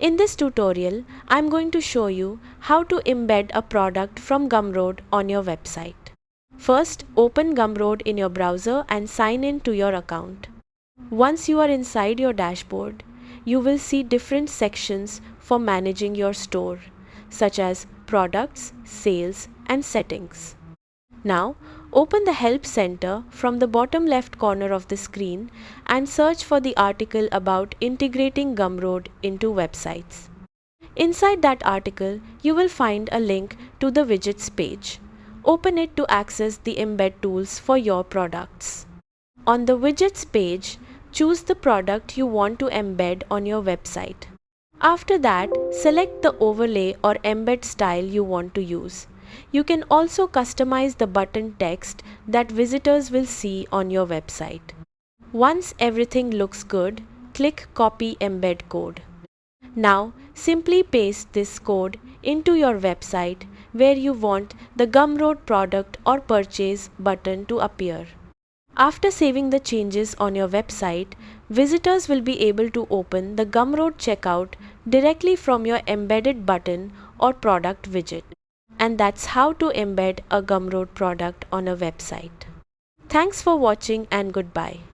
In this tutorial, I'm going to show you how to embed a product from Gumroad on your website. First, open Gumroad in your browser and sign in to your account. Once you are inside your dashboard, you will see different sections for managing your store, such as products, sales, and settings. Now, open the Help Center from the bottom left corner of the screen and search for the article about integrating Gumroad into websites. Inside that article, you will find a link to the widgets page. Open it to access the embed tools for your products. On the widgets page, choose the product you want to embed on your website. After that, select the overlay or embed style you want to use. You can also customize the button text that visitors will see on your website. Once everything looks good, click Copy Embed Code. Now, simply paste this code into your website where you want the Gumroad product or purchase button to appear. After saving the changes on your website, visitors will be able to open the Gumroad checkout directly from your embedded button or product widget. And that's how to embed a Gumroad product on a website. Thanks for watching and goodbye.